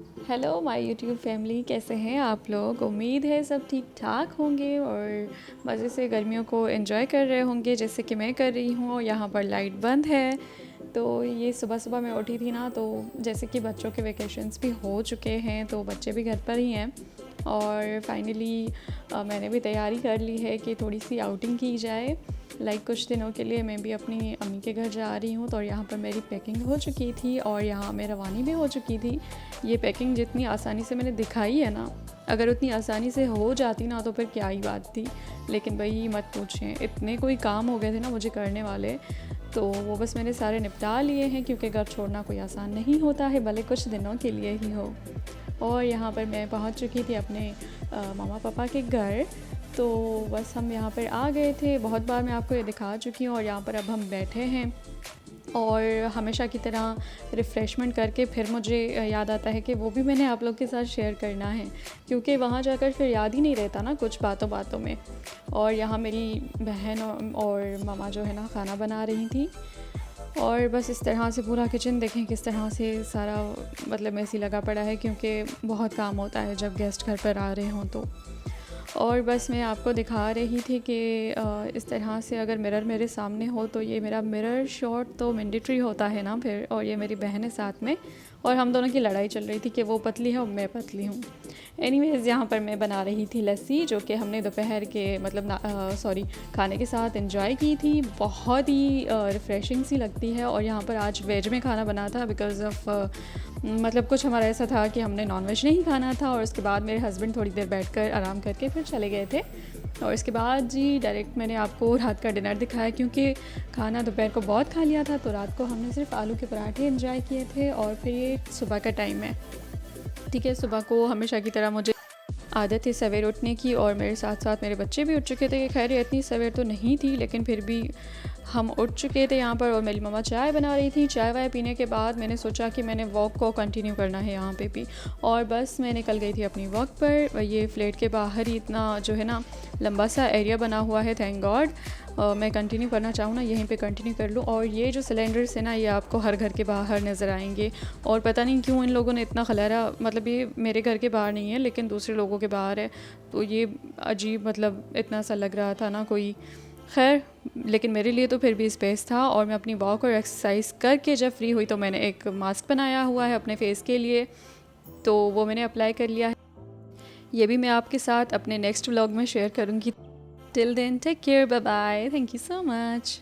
Hello my YouTube family, कैसे हैं आप लोग। उम्मीद है सब ठीक ठाक होंगे और मज़े से गर्मियों को एंजॉय कर रहे होंगे जैसे कि मैं कर रही हूँ। यहाँ पर लाइट बंद है तो ये सुबह सुबह मैं उठी थी ना, तो जैसे कि बच्चों के वेकेशंस भी हो चुके हैं तो बच्चे भी घर पर ही हैं और फाइनली मैंने भी तैयारी कर ली है कि थोड़ी सी आउटिंग की जाए। कुछ दिनों के लिए मैं भी अपनी अम्मी के घर जा रही हूँ, तो यहाँ पर मेरी पैकिंग हो चुकी थी और यहाँ मैं रवानी भी हो चुकी थी। ये पैकिंग जितनी आसानी से मैंने दिखाई है ना, अगर उतनी आसानी से हो जाती ना तो फिर क्या ही बात थी। लेकिन भाई मत पूछें, इतने कोई काम हो गए थे ना मुझे करने वाले, तो वो बस मैंने सारे निपटा लिए हैं क्योंकि घर छोड़ना कोई आसान नहीं होता है, भले कुछ दिनों के लिए ही हो। और यहाँ पर मैं पहुँच चुकी थी अपने मामा पापा के घर। तो बस हम यहाँ पर आ गए थे, बहुत बार मैं आपको ये दिखा चुकी हूँ और यहाँ पर अब हम बैठे हैं और हमेशा की तरह रिफ़्रेशमेंट करके फिर मुझे याद आता है कि वो भी मैंने आप लोग के साथ शेयर करना है, क्योंकि वहाँ जाकर फिर याद ही नहीं रहता ना कुछ बातों बातों में। और यहाँ मेरी बहन और मामा जो है ना खाना बना रही थी और बस इस तरह से पूरा किचन देखें किस तरह से सारा मतलब ऐसी लगा पड़ा है, क्योंकि बहुत काम होता है जब गेस्ट घर पर आ रहे हों तो। और बस मैं आपको दिखा रही थी कि इस तरह से अगर मिरर मेरे सामने हो तो ये मेरा मिरर शॉट तो मैंडेटरी होता है ना फिर। और ये मेरी बहन है साथ में और हम दोनों की लड़ाई चल रही थी कि वो पतली है और मैं पतली हूँ। एनीवेज़ यहाँ पर मैं बना रही थी लस्सी, जो कि हमने दोपहर के मतलब सॉरी खाने के साथ एंजॉय की थी। बहुत ही रिफ़्रेशिंग सी लगती है। और यहाँ पर आज वेज में खाना बना था बिकॉज़ ऑफ मतलब कुछ हमारा ऐसा था कि हमने नॉनवेज नहीं खाना था और उसके बाद मेरे हस्बैंड थोड़ी देर बैठकर आराम करके फिर चले गए थे। और इसके बाद जी डायरेक्ट मैंने आपको रात का डिनर दिखाया, क्योंकि खाना दोपहर को बहुत खा लिया था, तो रात को हमने सिर्फ आलू के पराठे एंजॉय किए थे। और फिर ये सुबह का टाइम है, ठीक है। सुबह को हमेशा की तरह मुझे आदत है सवेर उठने की और मेरे साथ साथ मेरे बच्चे भी उठ चुके थे। खैर इतनी सवेर तो नहीं थी लेकिन फिर भी हम उठ चुके थे यहाँ पर। और मेरी मम्मा चाय बना रही थी। चाय वाय पीने के बाद मैंने सोचा कि मैंने वॉक को कंटिन्यू करना है यहाँ पे भी, और बस मैं निकल गई थी अपनी वॉक पर। ये फ्लैट के बाहर ही इतना जो है ना लंबा सा एरिया बना हुआ है, थैंक गॉड। मैं कंटिन्यू करना चाहूँ ना यहीं पे कंटिन्यू कर लूँ। और ये जो सिलेंडर्स है ना ये आपको हर घर के बाहर नज़र आएंगे। और पता नहीं क्यों इन लोगों ने इतना खलारा, मतलब ये मेरे घर के बाहर नहीं है लेकिन दूसरे लोगों के बाहर है, तो ये अजीब मतलब इतना सा लग रहा था ना कोई। खैर लेकिन मेरे लिए तो फिर भी स्पेस था। और मैं अपनी वॉक और एक्सरसाइज करके जब फ्री हुई तो मैंने एक मास्क बनाया हुआ है अपने फेस के लिए, तो वो मैंने अप्लाई कर लिया है। ये भी मैं आपके साथ अपने नेक्स्ट व्लॉग में शेयर करूँगी। Till then take care, bye bye, thank you so much.